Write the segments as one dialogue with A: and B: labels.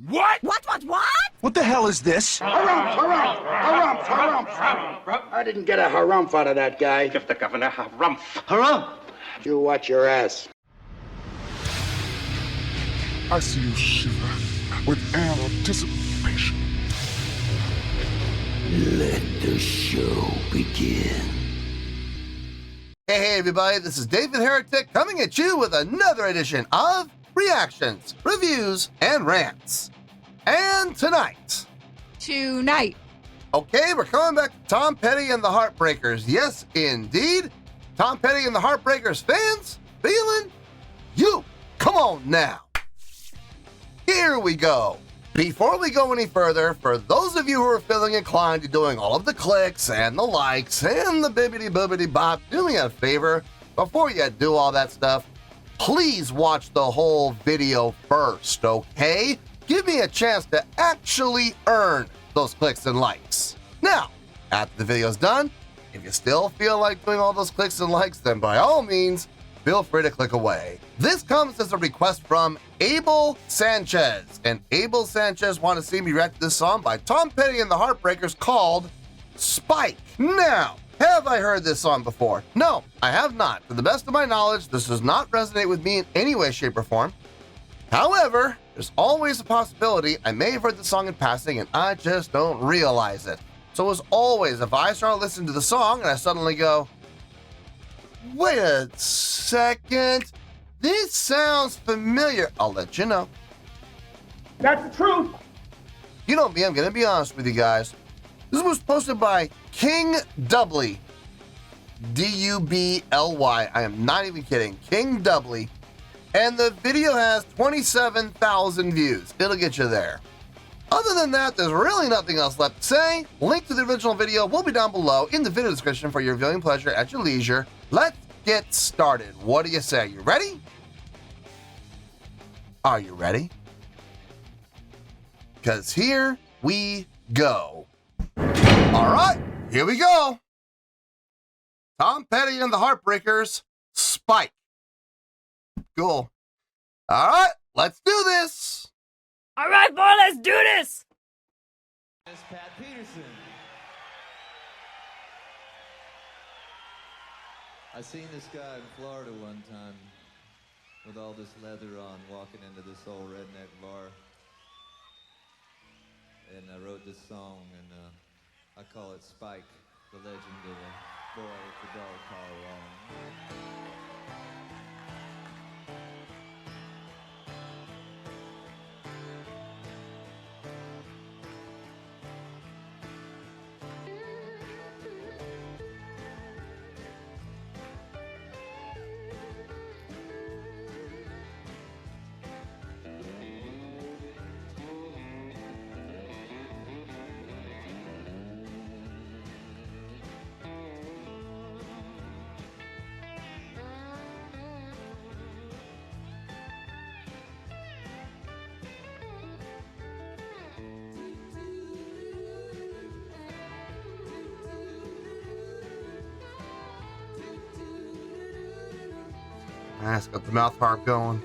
A: What?
B: What?
C: What the hell is this?
D: Harumph. I didn't get a harumph out of that guy.
A: Give the governor harumph.
C: Harumph!
D: You watch your ass.
E: I see you shiver with anticipation.
F: Let the show begin.
G: Hey everybody, this is David Heretic coming at you with another edition of Reactions, Reviews, and Rants. And tonight, okay, we're coming back to Tom Petty and the Heartbreakers. Yes, indeed. Tom Petty and the Heartbreakers fans, feeling you. Come on now. Here we go. Before we go any further, for those of you who are feeling inclined to doing all of the clicks and the likes and the bibbity-boobity bop, do me a favor, before you do all that stuff, please watch the whole video first, okay? Give me a chance to actually earn those clicks and likes. Now, after the video's done, if you still feel like doing all those clicks and likes, then by all means, feel free to click away. This comes as a request from Abel Sanchez, and Abel Sanchez wanted to see me react to this song by Tom Petty and the Heartbreakers called Spike. Now, have I heard this song before? No, I have not. To the best of my knowledge, this does not resonate with me in any way, shape, or form. However, there's always a possibility I may have heard the song in passing and I just don't realize it. So as always, if I start listening to the song and I suddenly go, wait a second, this sounds familiar, I'll let you know.
A: That's the truth.
G: You know me, I'm gonna be honest with you guys. This was posted by King Dubly. D-U-B-L-Y. I am not even kidding. King Dubly. And the video has 27,000 views. It'll get you there. Other than that, there's really nothing else left to say. Link to the original video will be down below in the video description for your viewing pleasure at your leisure. Let's get started. What do you say? You ready? Are you ready? Because here we go. All right, here we go. Tom Petty and the Heartbreakers, Spike. Cool. All right, let's do this.
B: All right, boy, let's do this.
H: It's Pat Peterson. I seen this guy in Florida one time with all this leather on, walking into this old redneck bar. And I wrote this song, and I call it Spike, the legend of the boy with the dog collar on.
G: Nice, got the mouth harp going.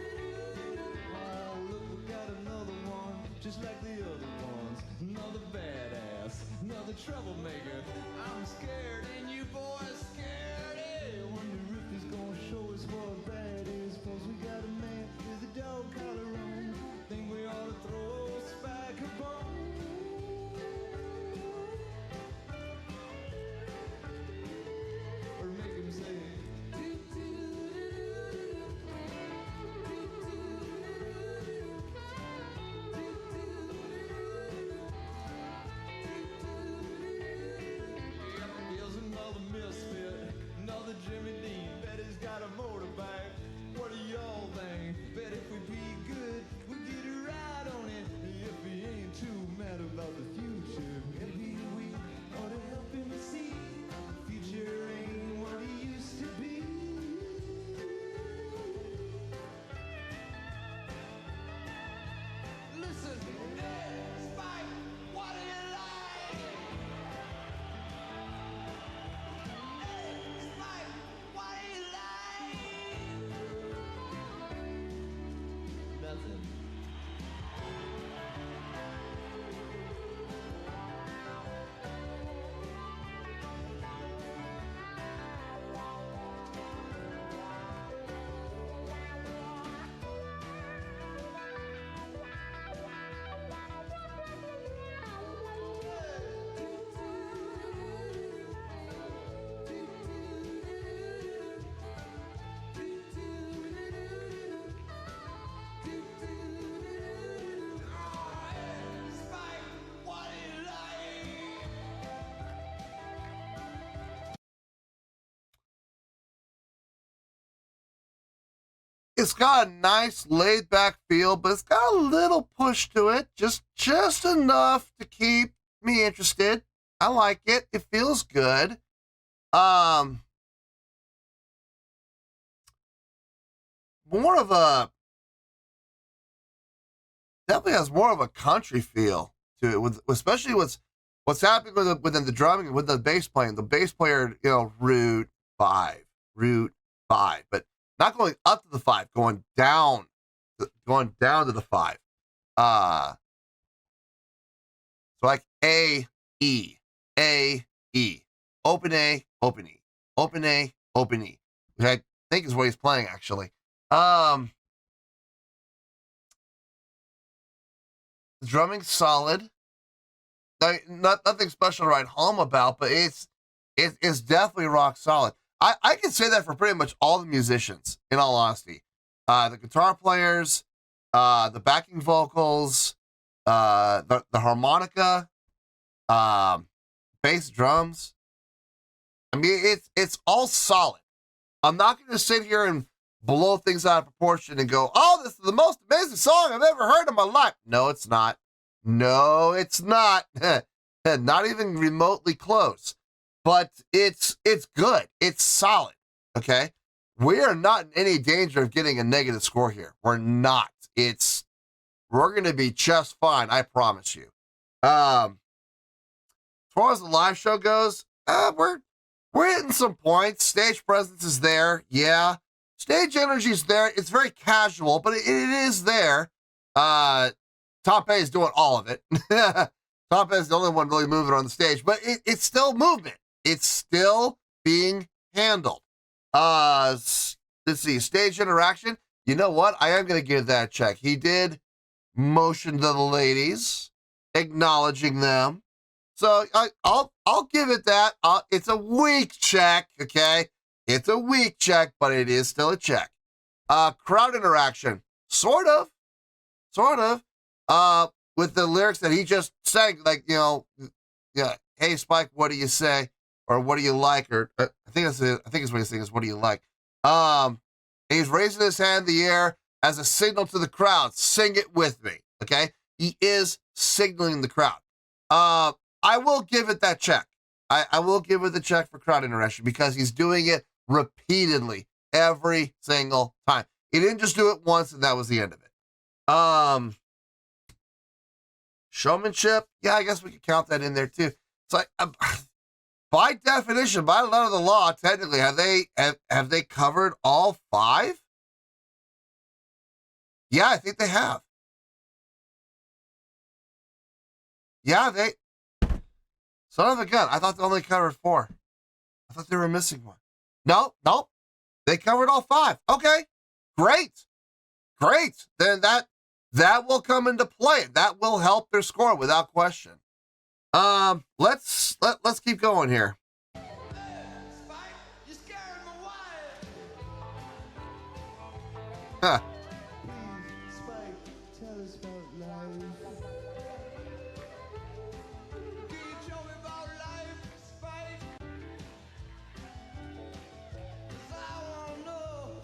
G: it's got a nice laid back feel, but it's got a little push to it, just enough to keep me interested. I like it. It feels good. More of a, definitely has more of a country feel to it, with especially what's happening within the drumming and with the bass playing. The bass player, root 5, but not going up to the 5, going down to the 5. So like A, E, open A, open E, open A, open E, which I think is what he's playing actually. The drumming's solid. Nothing special to write home about, but it's definitely rock solid. I can say that for pretty much all the musicians, in all honesty. The guitar players, the backing vocals, the harmonica, bass drums. I mean, it's all solid. I'm not going to sit here and blow things out of proportion and go, oh, this is the most amazing song I've ever heard in my life. No, it's not. No, it's not. Not even remotely close. But it's good. It's solid. Okay? We are not in any danger of getting a negative score here. We're not. We're going to be just fine, I promise you. As far as the live show goes, we're hitting some points. Stage presence is there. Yeah. Stage energy is there. It's very casual, but it is there. Tom Petty is doing all of it. Tom Petty is the only one really moving on the stage, but it's still movement. It's still being handled. Let's see, stage interaction. You know what? I am going to give that a check. He did motion to the ladies, acknowledging them. So I'll give it that. It's a weak check, okay? It's a weak check, but it is still a check. Crowd interaction, sort of. With the lyrics that he just sang, like, hey Spike, what do you say, or what do you like, or I think it's what he's saying is, what do you like? He's raising his hand in the air as a signal to the crowd. Sing it with me, okay? He is signaling the crowd. I will give it that check. I will give it the check for crowd interaction because he's doing it repeatedly every single time. He didn't just do it once and that was the end of it. Showmanship, yeah, I guess we could count that in there too. It's like, by definition, by the letter of the law, technically, have they covered all 5? Yeah, I think they have. Yeah, son of a gun. I thought they only covered 4. I thought they were missing one. Nope. They covered all 5. Okay, great. Then that will come into play. That will help their score without question. Let's keep going here.
H: Spike, you're scaring my wife.
G: Huh.
H: Please, Spike, tell us about life. Can you tell me about life, Spike? 'Cause I wanna know.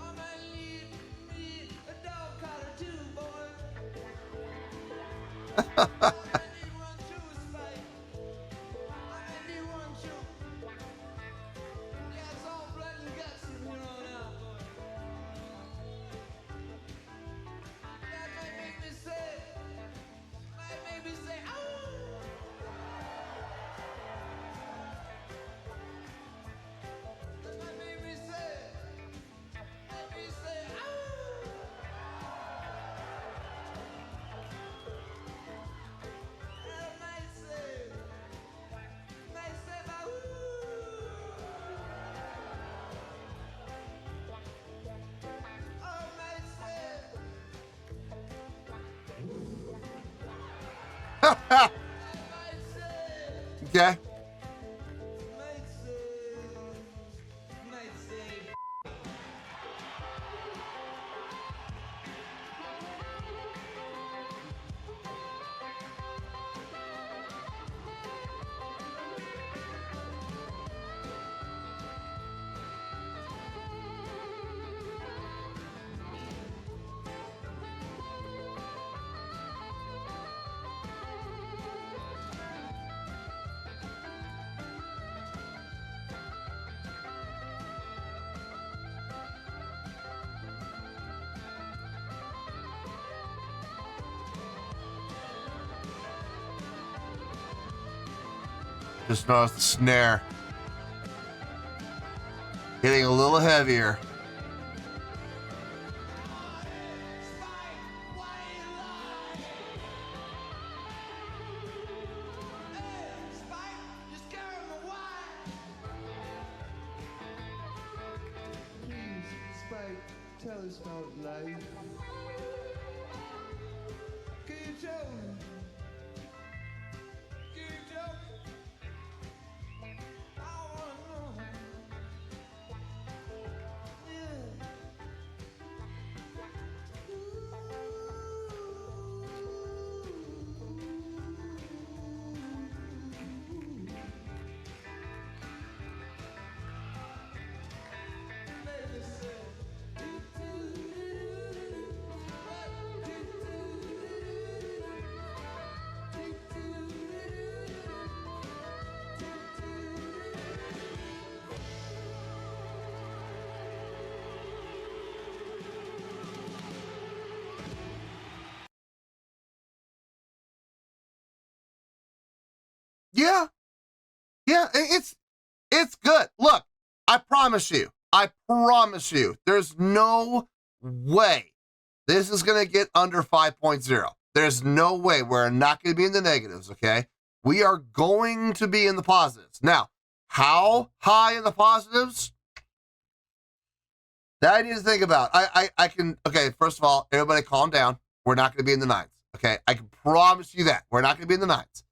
H: I might need me a dog collar too, boy. I need one too, Spike. I need one too. Yeah, it's all blood and guts from here on out, boy. That might make me say, oh. That might make me say, oh. That might say, oh. Oh, might say.
G: Okay. Just noticed the snare getting a little heavier.
H: Tell us about life. Can you tell me? Can you tell me? I wanna know.
G: Yeah. Yeah, it's good. Look, I promise you, there's no way this is going to get under 5.0. There's no way. We're not going to be in the negatives, okay? We are going to be in the positives. Now, how high in the positives? That I need to think about. I can, okay, first of all, everybody calm down. We're not going to be in the nines, okay? I can promise you that. We're not going to be in the nines.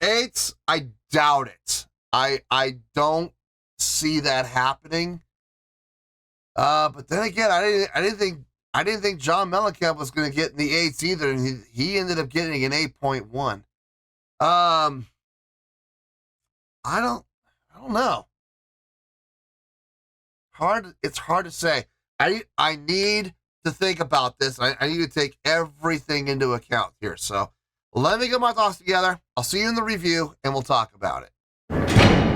G: Eights, I doubt it. I don't see that happening. But then again, I didn't think John Mellencamp was going to get in the eights either, and he ended up getting an 8.1. I don't know. It's hard to say. I need to think about this. I need to take everything into account here. So let me get my thoughts together. I'll see you in the review, and we'll talk about it.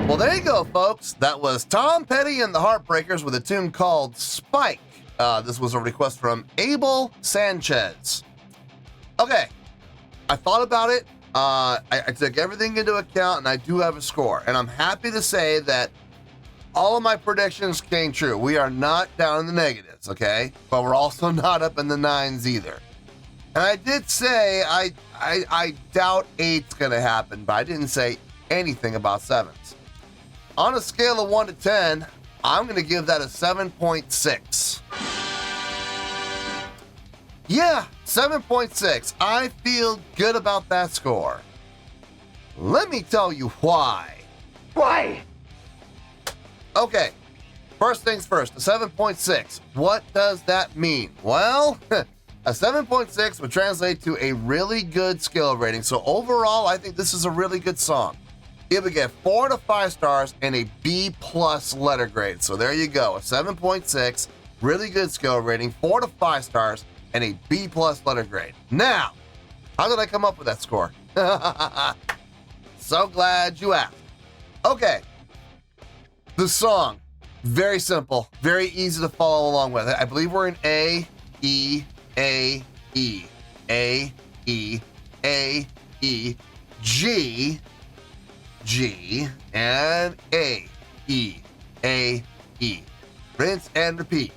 G: Well, there you go, folks. That was Tom Petty and the Heartbreakers with a tune called Spike. This was a request from Abel Sanchez. Okay, I thought about it. I took everything into account, and I do have a score. And I'm happy to say that all of my predictions came true. We are not down in the negatives, okay? But we're also not up in the nines either. And I did say I doubt 8's going to happen, but I didn't say anything about 7s. On a scale of 1 to 10, I'm going to give that a 7.6. Yeah, 7.6. I feel good about that score. Let me tell you why.
A: Why?
G: Okay, first things first, a 7.6. What does that mean? Well, a 7.6 would translate to a really good skill rating. So overall, I think this is a really good song. It would get 4 to 5 stars and a B+ letter grade. So there you go, a 7.6, really good skill rating, 4 to 5 stars, and a B+ letter grade. Now, how did I come up with that score? So glad you asked. Okay, the song, very simple, very easy to follow along with. I believe we're in A, E, A, E, A, E, A, E, G, G, and A, E, A, E. Rinse and repeat.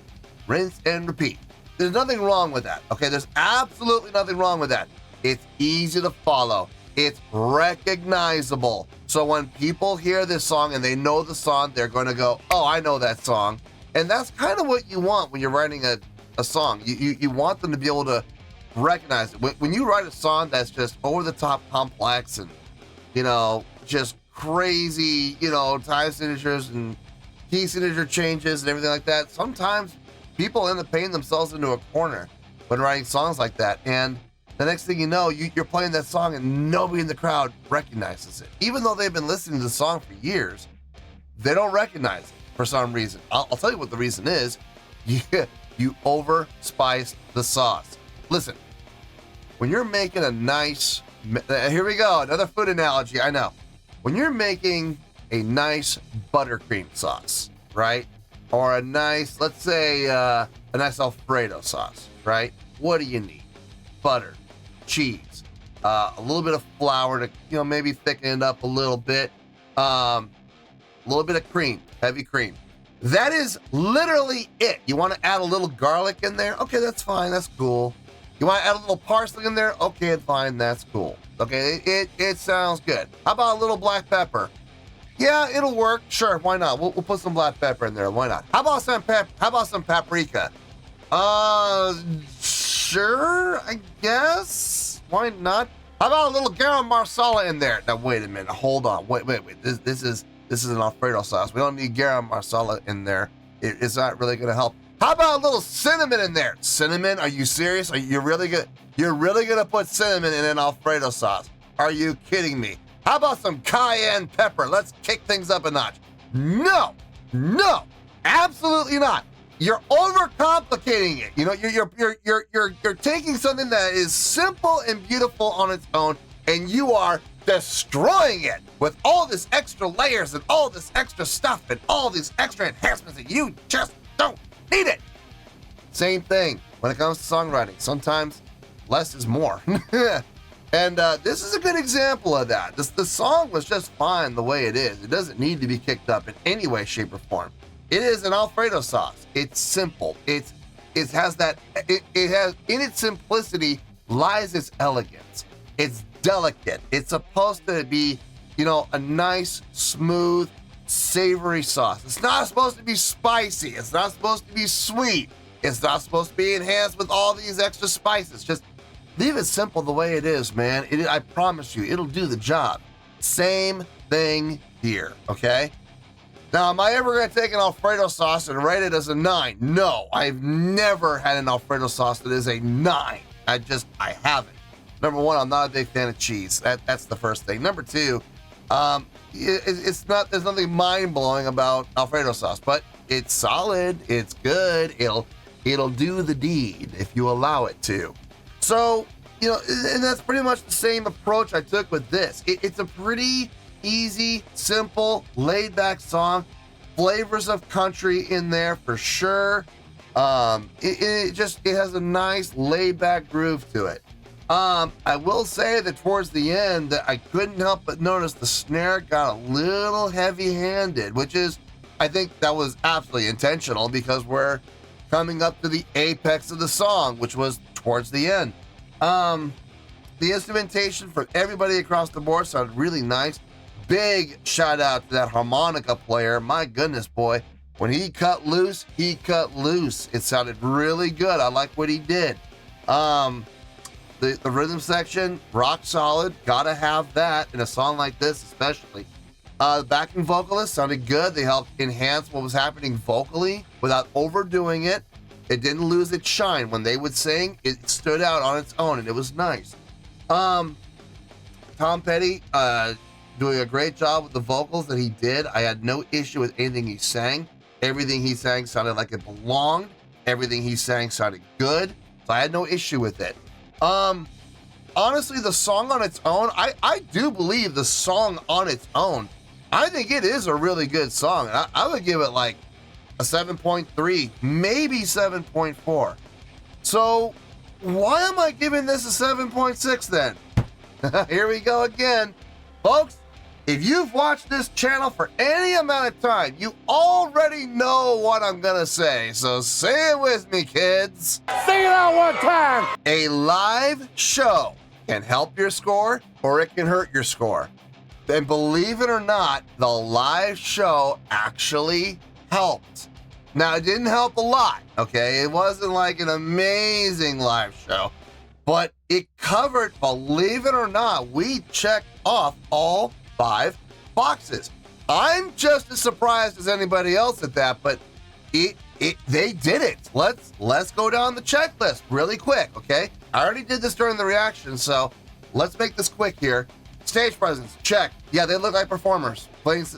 G: Rinse and repeat. There's nothing wrong with that, okay? There's absolutely nothing wrong with that. It's easy to follow. It's recognizable. So when people hear this song and they know the song, they're going to go, oh, I know that song. And that's kind of what you want when you're writing a song. You want them to be able to recognize it. When you write a song that's just over-the-top complex and, just crazy, time signatures and key signature changes and everything like that, sometimes people end up painting themselves into a corner when writing songs like that. And the next thing you know, you're playing that song and nobody in the crowd recognizes it. Even though they've been listening to the song for years, they don't recognize it for some reason. I'll tell you what the reason is. You over-spiced the sauce. Listen, when you're making a nice, here we go, another food analogy, I know. When you're making a nice buttercream sauce, right? Or a nice, let's say, a nice Alfredo sauce, right? What do you need? Butter, cheese, a little bit of flour to, you know, maybe thicken it up a little bit, a little bit of cream, heavy cream. That is literally it. You want to add a little garlic in there? Okay, that's fine. That's cool. You want to add a little parsley in there? Okay, fine. That's cool. Okay, it sounds good. How about a little black pepper? Yeah, it'll work. Sure, why not? We'll put some black pepper in there. Why not? How about some paprika? Sure, I guess. Why not? How about a little garam masala in there? Now wait a minute. Hold on. Wait. This is an Alfredo sauce. We don't need garam masala in there. It's not really gonna help. How about a little cinnamon in there? Cinnamon? Are you serious? You're really gonna put cinnamon in an Alfredo sauce? Are you kidding me? How about some cayenne pepper? Let's kick things up a notch. No, absolutely not. You're overcomplicating it. You know, you're taking something that is simple and beautiful on its own, and you are destroying it with all this extra layers and all this extra stuff and all these extra enhancements, and you just don't need it. Same thing when it comes to songwriting. Sometimes less is more. And this is a good example of that. The song was just fine the way it is. It doesn't need to be kicked up in any way, shape, or form. It is an Alfredo sauce. It's simple. It has in its simplicity lies its elegance. It's delicate. It's supposed to be, you know, a nice, smooth, savory sauce. It's not supposed to be spicy. It's not supposed to be sweet. It's not supposed to be enhanced with all these extra spices. Just leave it simple the way it is, man. I promise you, it'll do the job. Same thing here, okay? Now, am I ever going to take an Alfredo sauce and rate it as a 9? No, I've never had an Alfredo sauce that is a 9. I haven't. Number one, I'm not a big fan of cheese. That's the first thing. Number two, there's nothing mind-blowing about Alfredo sauce, but it's solid, it's good, it'll do the deed if you allow it to. So, you know, and that's pretty much the same approach I took with this. It's a pretty easy, simple, laid-back song. Flavors of country in there for sure. It has a nice laid-back groove to it. I will say that towards the end, that I couldn't help but notice the snare got a little heavy-handed, which is, I think that was absolutely intentional because we're coming up to the apex of the song, which was towards the end. The instrumentation for everybody across the board sounded really nice. Big shout out to that harmonica player. My goodness, boy. When he cut loose, he cut loose. It sounded really good. I like what he did. The rhythm section, rock solid. Gotta have that in a song like this, especially. The backing vocalists sounded good. They helped enhance what was happening vocally without overdoing it. It didn't lose its shine. When they would sing, it stood out on its own, and it was nice. Tom Petty doing a great job with the vocals that he did. I had no issue with anything he sang. Everything he sang sounded like it belonged. Everything he sang sounded good, so I had no issue with it. Honestly, the song on its own, I do believe the song on its own, I think it is a really good song. I would give it like a 7.3, maybe 7.4. So why am I giving this a 7.6 then? Here we go again. Folks, if you've watched this channel for any amount of time, you already know what I'm gonna say. So say it with me, kids.
D: Sing it out one time.
G: A live show can help your score or it can hurt your score. And believe it or not, the live show actually helped. Now, it didn't help a lot, okay? It wasn't like an amazing live show, but it covered, believe it or not, we checked off all 5 boxes. I'm just as surprised as anybody else at that, but they did it. Let's go down the checklist really quick, okay? I already did this during the reaction, so let's make this quick here. Stage presence, check. Yeah, they look like performers.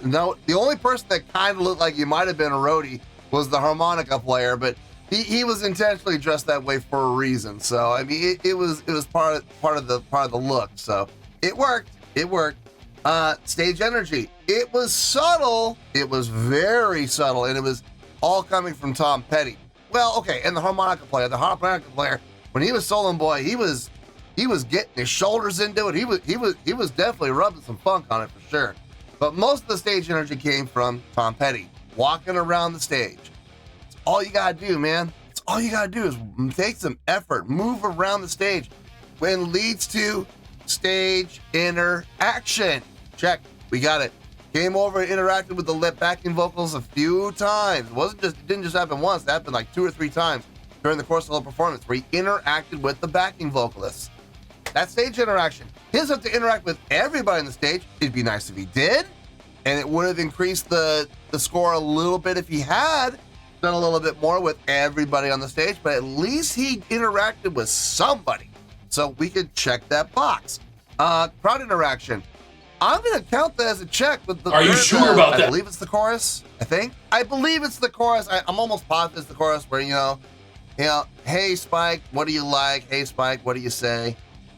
G: No, the only person that kind of looked like you might have been a roadie was the harmonica player, but he was intentionally dressed that way for a reason. So I mean, it was part of the look. So it worked. Stage energy. It was subtle. It was very subtle, and it was all coming from Tom Petty. Well, okay, and the harmonica player. The harmonica player, when he was soloing, boy, he was He was getting his shoulders into it. He was definitely rubbing some funk on it for sure. But most of the stage energy came from Tom Petty, walking around the stage. It's all you gotta do, man. It's all you gotta do is take some effort, move around the stage. When leads to stage interaction. Check. We got it. Came over and interacted with the lip backing vocals a few times. It didn't just happen once. It happened like 2 or 3 times during the course of the whole performance where he interacted with the backing vocalists. That stage interaction. He doesn't have to interact with everybody on the stage. It'd be nice if he did, and it would have increased the score a little bit if he had done a little bit more with everybody on the stage, but at least he interacted with somebody. So we could check that box. Crowd interaction. I'm going to count that as a check with the.
C: Are you sure about that?
G: I believe it's the chorus. I believe it's the chorus. I'm almost positive it's the chorus where hey Spike, what do you like? Hey Spike, what do you say?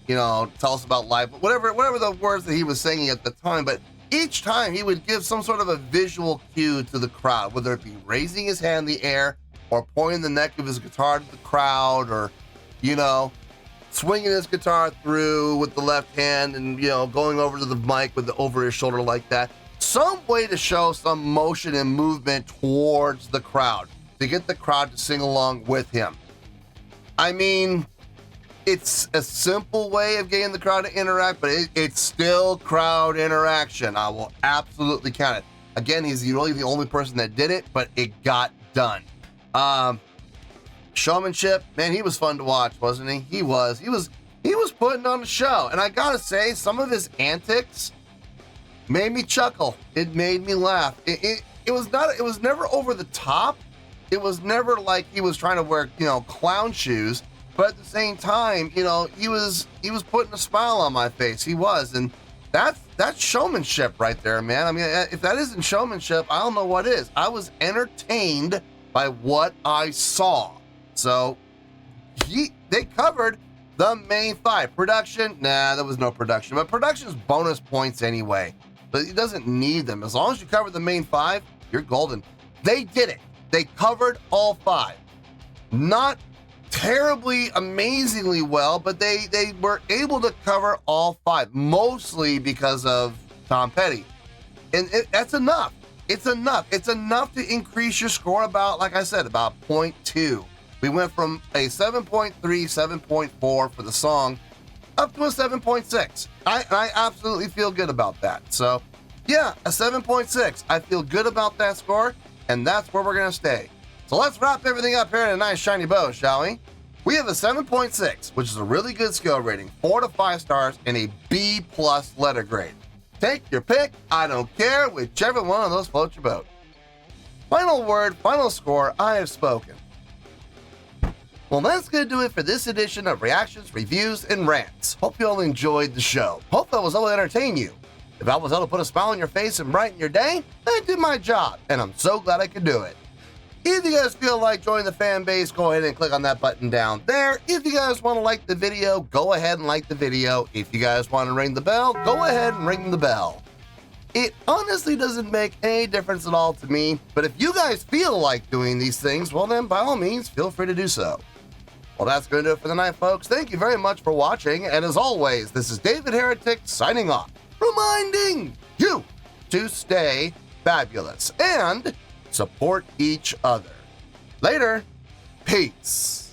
G: Tell us about life. Whatever the words that he was singing at the time. But each time he would give some sort of a visual cue to the crowd, whether it be raising his hand in the air or pointing the neck of his guitar to the crowd, or swinging his guitar through with the left hand and, going over to the mic over his shoulder like that. Some way to show some motion and movement towards the crowd to get the crowd to sing along with him. I mean, it's a simple way of getting the crowd to interact, but it's still crowd interaction. I will absolutely count it. Again, he's really the only person that did it, but it got done. Showmanship, man, he was fun to watch, wasn't he? He was putting on a show, and I gotta say, some of his antics made me chuckle. It made me laugh. It was never over the top. It was never like he was trying to wear clown shoes, but at the same time, he was putting a smile on my face. He was, and that's showmanship right there, man. I mean, if that isn't showmanship, I don't know what is. I was entertained by what I saw. So they covered the main 5. Production, nah, there was no production, but production's bonus points anyway. But it doesn't need them. As long as you cover the main 5, you're golden. They did it. They covered all 5. Not terribly, amazingly well, but they were able to cover all 5, mostly because of Tom Petty. And that's enough. It's enough. It's enough to increase your score about 0.2. We went from a 7.3, 7.4 for the song up to a 7.6. I absolutely feel good about that. So, yeah, a 7.6. I feel good about that score, and that's where we're going to stay. So let's wrap everything up here in a nice shiny bow, shall we? We have a 7.6, which is a really good skill rating, 4 to 5 stars, and a B+ letter grade. Take your pick. I don't care. Whichever one of those floats your boat. Final word, final score, I have spoken. Well, that's going to do it for this edition of Reactions, Reviews, and Rants. Hope you all enjoyed the show. Hope I was able to entertain you. If I was able to put a smile on your face and brighten your day, I did my job, and I'm so glad I could do it. If you guys feel like joining the fan base, go ahead and click on that button down there. If you guys want to like the video, go ahead and like the video. If you guys want to ring the bell, go ahead and ring the bell. It honestly doesn't make any difference at all to me, but if you guys feel like doing these things, well then, by all means, feel free to do so. Well, that's going to do it for the night, folks. Thank you very much for watching, and as always, this is David Heretic signing off, reminding you to stay fabulous and support each other. Later. Peace.